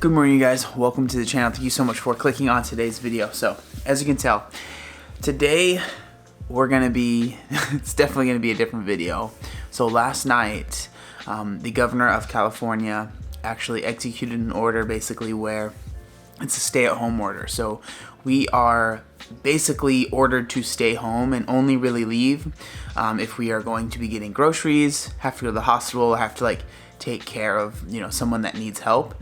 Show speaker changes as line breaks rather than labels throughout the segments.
Good morning, you guys. Welcome to the channel. Thank you so much for clicking on today's video. So, as you can tell, today we're gonna be, it's definitely gonna be a different video. So last night, the governor of California actually executed an order basically where it's a stay-at-home order. So we are basically ordered to stay home and only really leave if we are going to be getting groceries, have to go to the hospital, have to like take care of, you know, someone that needs help.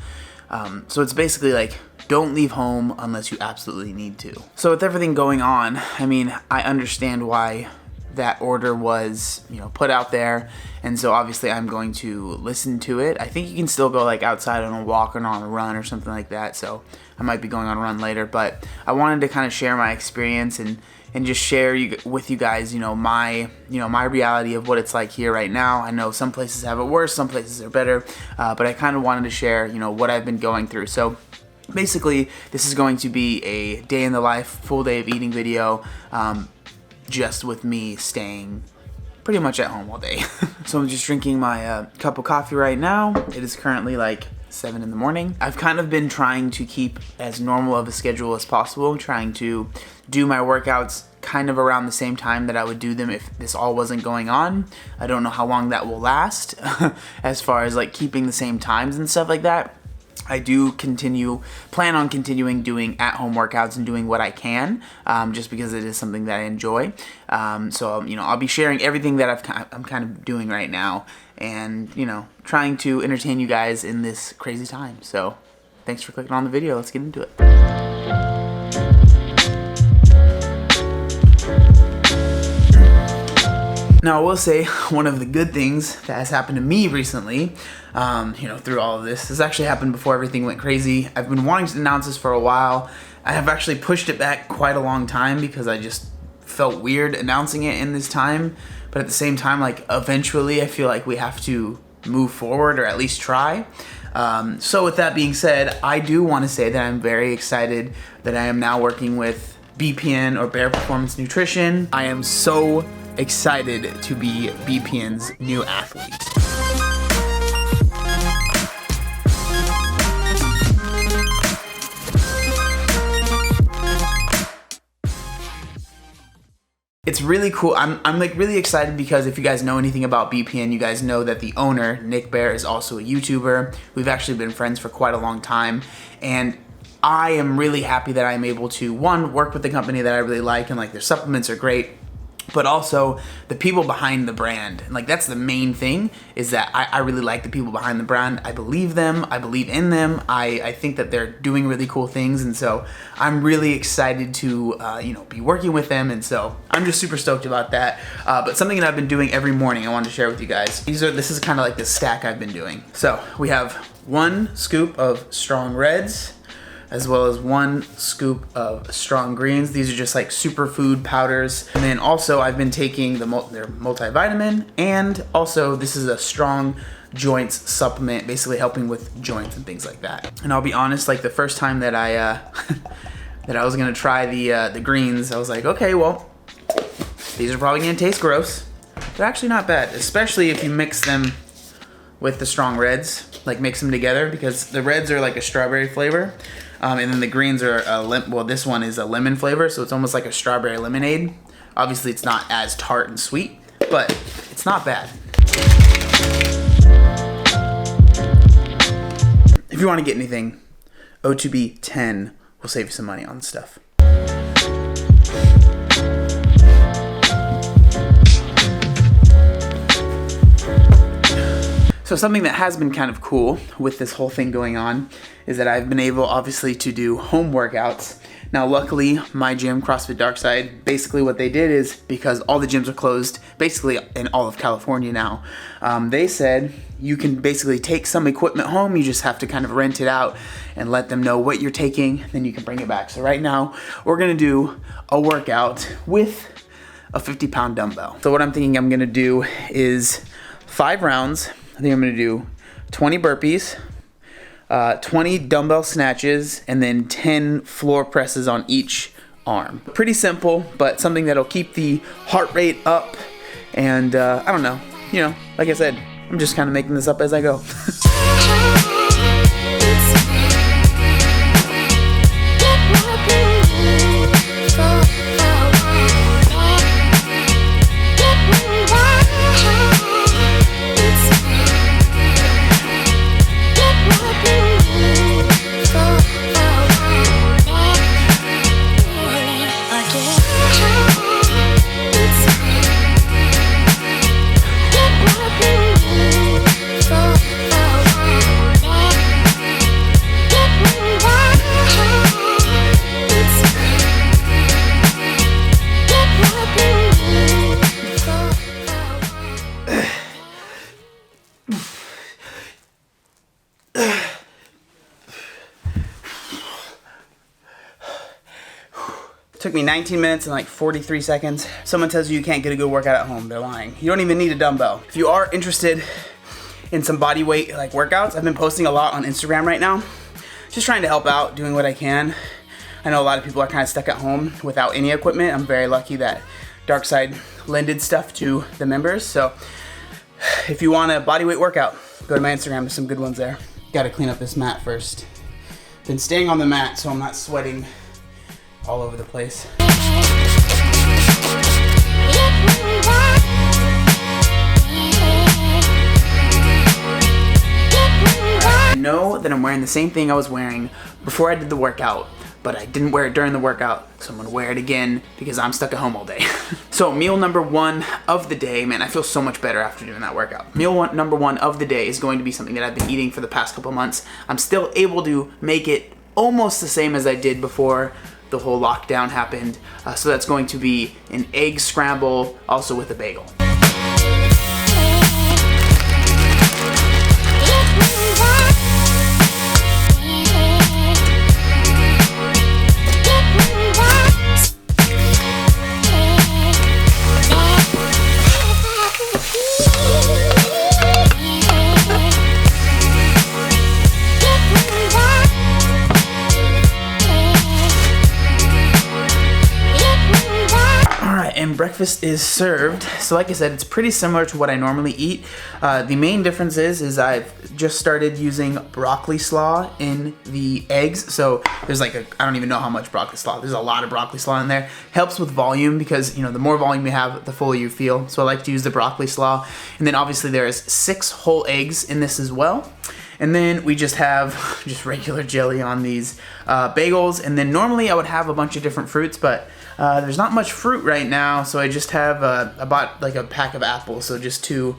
So it's basically like, don't leave home unless you absolutely need to. So with everything going on, I mean, I understand why that order was, you know, put out there. And so obviously I'm going to listen to it. I think you can still go like outside on a walk or on a run or something like that. So I might be going on a run later, but I wanted to kind of share my experience and just share with you guys, my reality of what it's like here right now. I know some places have it worse, some places are better, but I kind of wanted to share, what I've been going through. So basically, this is going to be a day in the life, full day of eating video, just with me staying pretty much at home all day. So I'm just drinking my cup of coffee right now. It is currently like 7 in the morning. I've kind of been trying to keep as normal of a schedule as possible, trying to do my workouts kind of around the same time that I would do them if this all wasn't going on. I don't know how long that will last as far as like keeping the same times and stuff like that. I do plan on continuing doing at-home workouts and doing what I can, just because it is something that I enjoy. So I'll be sharing everything that I'm kind of doing right now, and trying to entertain you guys in this crazy time. So thanks for clicking on the video. Let's get into it. Now, I will say one of the good things that has happened to me recently, through all of this actually happened before everything went crazy. I've been wanting to announce this for a while. I have actually pushed it back quite a long time because I just felt weird announcing it in this time. But at the same time, like, eventually I feel like we have to move forward or at least try. So with that being said, I do want to say that I'm very excited that I am now working with BPN, or Bare Performance Nutrition. I am so excited to be BPN's new athlete. It's really cool. I'm like really excited because if you guys know anything about BPN, you guys know that the owner, Nick Bare, is also a YouTuber. We've actually been friends for quite a long time, and I am really happy that I'm able to, one, work with the company that I really like, and like their supplements are great, but also the people behind the brand. And like that's the main thing, is that I really like the people behind the brand. I believe them, I believe in them. I think that they're doing really cool things, and so I'm really excited to be working with them, and so I'm just super stoked about that. But something that I've been doing every morning I wanted to share with you guys. This is kind of like the stack I've been doing. So we have 1 scoop of strong reds, as well as 1 scoop of strong greens. These are just like superfood powders. And then also I've been taking their multivitamin, and also this is a strong joints supplement, basically helping with joints and things like that. And I'll be honest, like the first time that I that I was gonna try the greens, I was like, okay, well, these are probably gonna taste gross. They're actually not bad, especially if you mix them with the strong reds, like mix them together, because the reds are like a strawberry flavor. And then the greens are this one is a lemon flavor, so it's almost like a strawberry lemonade. Obviously, it's not as tart and sweet, but it's not bad. If you want to get anything, O2B 10 will save you some money on stuff. So something that has been kind of cool with this whole thing going on is that I've been able, obviously, to do home workouts. Now, luckily, my gym, CrossFit Darkside, basically what they did is, because all the gyms are closed, basically in all of California now, they said you can basically take some equipment home, you just have to kind of rent it out and let them know what you're taking, then you can bring it back. So right now, we're gonna do a workout with a 50-pound dumbbell. So what I'm thinking I'm gonna do is 5 rounds. I think I'm gonna do 20 burpees, 20 dumbbell snatches, and then 10 floor presses on each arm. Pretty simple, but something that'll keep the heart rate up. And I don't know, like I said, I'm just kind of making this up as I go. Took me 19 minutes and like 43 seconds. Someone tells you you can't get a good workout at home, they're lying. You don't even need a dumbbell. If you are interested in some body weight like workouts, I've been posting a lot on Instagram right now. Just trying to help out, doing what I can. I know a lot of people are kind of stuck at home without any equipment. I'm very lucky that Darkside lended stuff to the members. So if you want a body weight workout, go to my Instagram, there's some good ones there. Gotta clean up this mat first. Been staying on the mat so I'm not sweating all over the place. I know that I'm wearing the same thing I was wearing before I did the workout, but I didn't wear it during the workout, so I'm gonna wear it again because I'm stuck at home all day. So meal number one of the day, man, I feel so much better after doing that workout. Number one of the day is going to be something that I've been eating for the past couple months. I'm still able to make it almost the same as I did before the whole lockdown happened. So that's going to be an egg scramble, also with a bagel. And breakfast is served. So like I said, it's pretty similar to what I normally eat. The main difference is I've just started using broccoli slaw in the eggs. So there's like I don't even know how much broccoli slaw. There's a lot of broccoli slaw in there. Helps with volume because, you know, the more volume you have, the fuller you feel. So I like to use the broccoli slaw. And then obviously there's 6 whole eggs in this as well. And then we just have just regular jelly on these bagels. And then normally I would have a bunch of different fruits, but there's not much fruit right now, so I just have I bought like a pack of apples, so just 2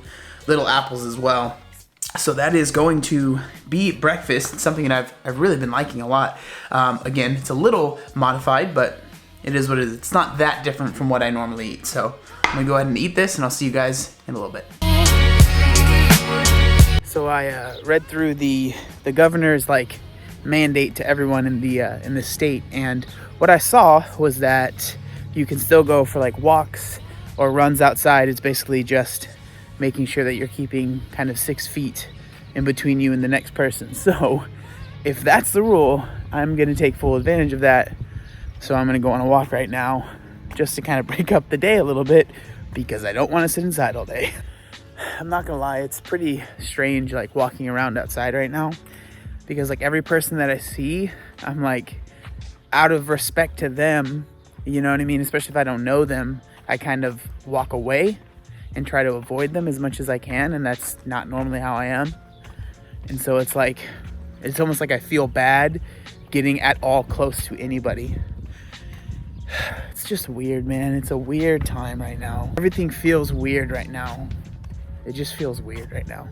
little apples as well. So that is going to be breakfast. It's something that I've really been liking a lot. Again, it's a little modified, but it is what it is. It's not that different from what I normally eat. So I'm gonna go ahead and eat this, and I'll see you guys in a little bit. So I read through the governor's like mandate to everyone in the state, and what I saw was that you can still go for like walks or runs outside. It's basically just making sure that you're keeping kind of 6 feet in between you and the next person. So if that's the rule, I'm gonna take full advantage of that. So I'm gonna go on a walk right now just to kind of break up the day a little bit because I don't want to sit inside all day. I'm not gonna lie, it's pretty strange like walking around outside right now because like every person that I see, I'm like, out of respect to them, you know what I mean? Especially if I don't know them, I kind of walk away and try to avoid them as much as I can, and that's not normally how I am. And so it's like, it's almost like I feel bad getting at all close to anybody. It's just weird, man. It's a weird time right now. Everything feels weird right now. It just feels weird right now.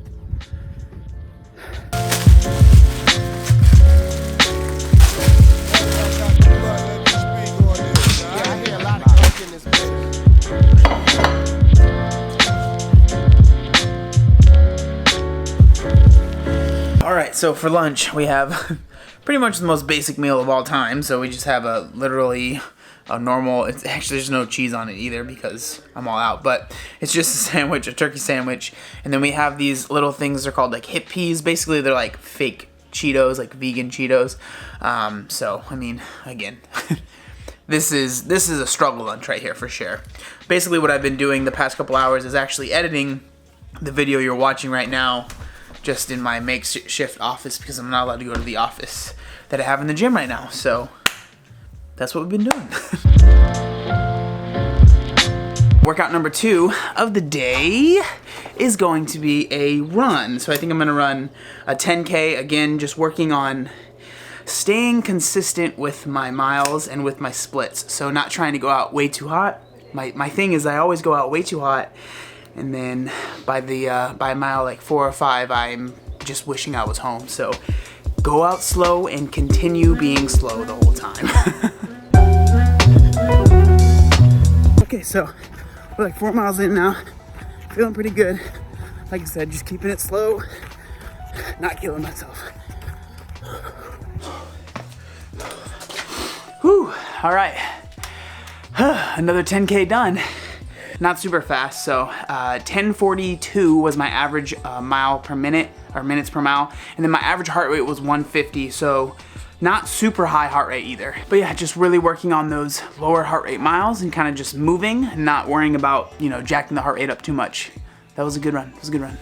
Alright, so for lunch we have pretty much the most basic meal of all time. So we just have literally a normal, it's actually there's no cheese on it either because I'm all out, but it's just a sandwich, a turkey sandwich. And then we have these little things, they're called like hip peas. Basically they're like fake Cheetos, like vegan Cheetos. So I mean, again, this is a struggle lunch right here for sure. Basically what I've been doing the past couple hours is actually editing the video you're watching right now just in my makeshift office because I'm not allowed to go to the office that I have in the gym right now. So that's what we've been doing. Workout number 2 of the day is going to be a run. So I think I'm gonna run a 10K, again, just working on staying consistent with my miles and with my splits. So not trying to go out way too hot. My thing is I always go out way too hot, and then by mile like 4 or 5, I'm just wishing I was home. So go out slow and continue being slow the whole time. Okay, so we're like 4 miles in now. Feeling pretty good. Like I said, just keeping it slow, not killing myself. Whew, all right. Another 10K done. Not super fast, so 10:42 was my average mile per minute, or minutes per mile, and then my average heart rate was 150, so not super high heart rate either. But yeah, just really working on those lower heart rate miles and kind of just moving, not worrying about, you know, jacking the heart rate up too much. That was a good run. It was a good run.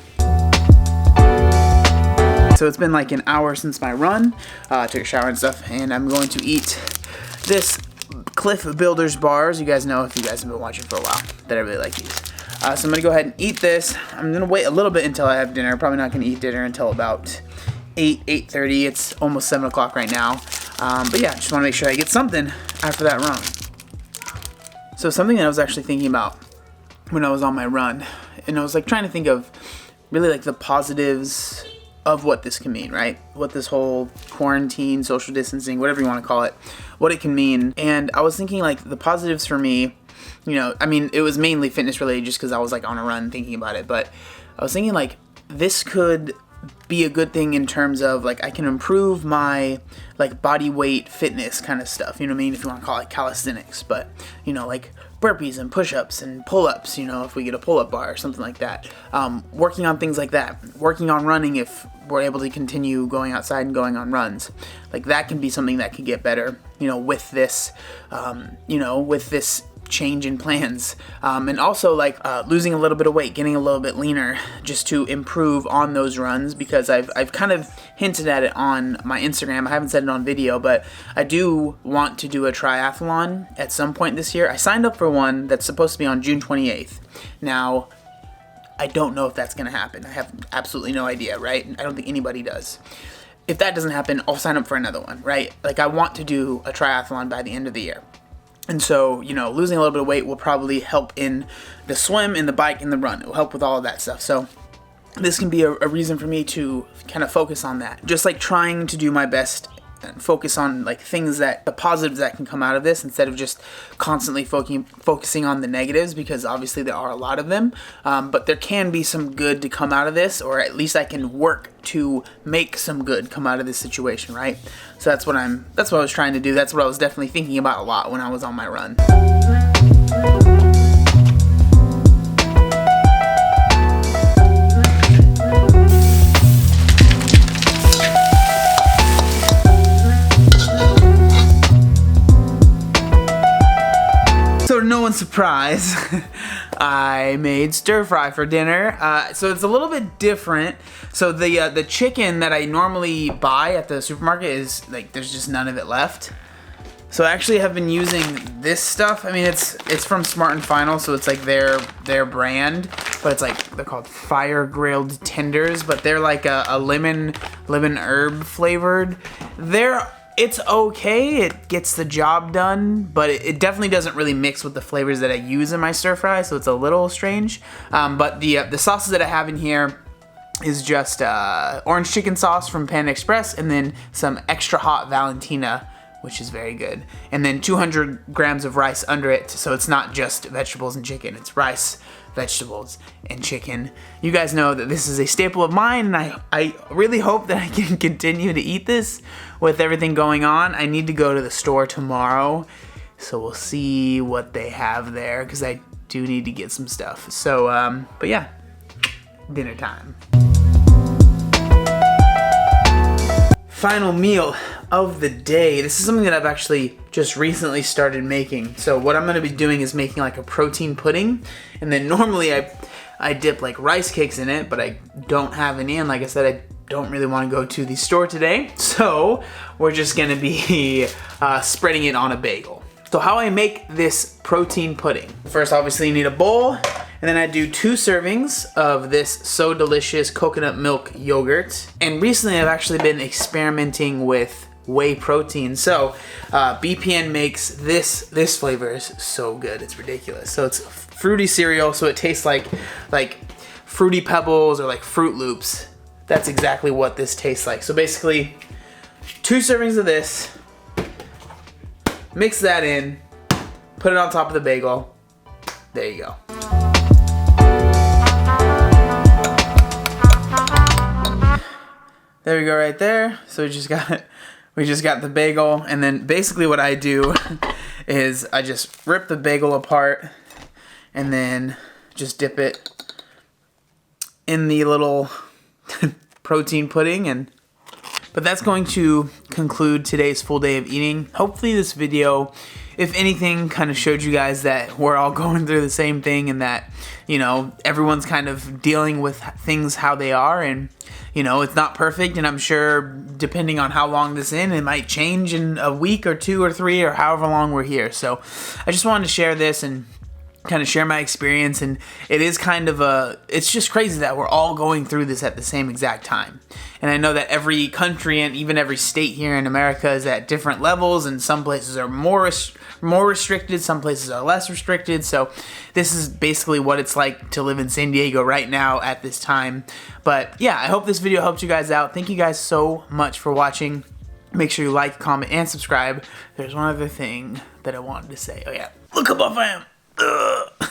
So it's been like an hour since my run. Took a shower and stuff, and I'm going to eat this Cliff Builders bars. You guys know, if you guys have been watching for a while, that I really like these. So I'm gonna go ahead and eat this. I'm gonna wait a little bit until I have dinner. Probably not gonna eat dinner until about 8:30. It's almost 7 o'clock right now. But yeah, just wanna make sure I get something after that run. So something that I was actually thinking about when I was on my run, and I was like trying to think of really like the positives of what this can mean, right? What this whole quarantine, social distancing, whatever you want to call it, what it can mean. And I was thinking like the positives for me, you know, I mean, it was mainly fitness related just because I was like on a run thinking about it, but I was thinking like this could be a good thing in terms of like I can improve my like body weight fitness kind of stuff, you know what I mean, if you want to call it calisthenics, but you know, like burpees and push-ups and pull-ups, you know, if we get a pull-up bar or something like that. Working on things like that, working on running if we're able to continue going outside and going on runs, like that can be something that could get better, you know, with this change in plans, and also like losing a little bit of weight, getting a little bit leaner, just to improve on those runs, because I've kind of hinted at it on my Instagram. I haven't said it on video, but I do want to do a triathlon at some point this year. I signed up for one that's supposed to be on June 28th. Now, I don't know if that's going to happen. I have absolutely no idea, right? I don't think anybody does. If that doesn't happen, I'll sign up for another one, right? Like I want to do a triathlon by the end of the year. And so, you know, losing a little bit of weight will probably help in the swim, in the bike, in the run. It will help with all of that stuff. So this can be a reason for me to kind of focus on that. Just like trying to do my best and focus on like things that, the positives that can come out of this, instead of just constantly focusing on the negatives, because obviously there are a lot of them. But there can be some good to come out of this, or at least I can work to make some good come out of this situation, right? So that's what I was trying to do. That's what I was definitely thinking about a lot when I was on my run. So to no one's surprise, I made stir fry for dinner. So it's a little bit different. So the chicken that I normally buy at the supermarket is like, there's just none of it left. So I actually have been using this stuff. I mean, it's from Smart and Final, so it's like their brand, but it's like, they're called fire grilled tenders, but they're like a lemon herb flavored. It's okay, it gets the job done, but it definitely doesn't really mix with the flavors that I use in my stir fry, so it's a little strange. But the sauces that I have in here is just orange chicken sauce from Panda Express, and then some extra hot Valentina, which is very good. And then 200 grams of rice under it, so it's not just vegetables and chicken, it's rice, vegetables, and chicken. You guys know that this is a staple of mine, and I really hope that I can continue to eat this with everything going on. I need to go to the store tomorrow, so we'll see what they have there, because I do need to get some stuff. So, but yeah, dinner time. Final meal of the day. This is something that I've actually just recently started making. So what I'm going to be doing is making like a protein pudding, and then normally I dip like rice cakes in it, but I don't have any, and like I said, I don't really want to go to the store today, so we're just going to be spreading it on a bagel. So how I make this protein pudding. First, obviously you need a bowl, and then I do 2 servings of this So Delicious coconut milk yogurt. And recently I've actually been experimenting with whey protein. So BPN makes this flavor is so good, it's ridiculous. So it's fruity cereal, so it tastes like Fruity Pebbles or like Fruit Loops. That's exactly what this tastes like. So basically 2 servings of this, mix that in, put it on top of the bagel. There you go. There we go right there. So we just got the bagel, and then basically what I do is I just rip the bagel apart and then just dip it in the little protein pudding. But that's going to conclude today's full day of eating. Hopefully this video, if anything, kind of showed you guys that we're all going through the same thing, and that, you know, everyone's kind of dealing with things how they are, and, you know, it's not perfect, and I'm sure depending on how long this is, it might change in a week or 2 or 3 or however long we're here. So I just wanted to share this and kind of share my experience, and it is kind of it's just crazy that we're all going through this at the same exact time. And I know that every country and even every state here in America is at different levels, and some places are more restricted, some places are less restricted. So this is basically what it's like to live in San Diego right now at this time. But yeah, I hope this video helped you guys out. Thank you guys so much for watching. Make sure you like, comment, and subscribe. There's one other thing that I wanted to say. Oh yeah, look how buff I am. Ugh.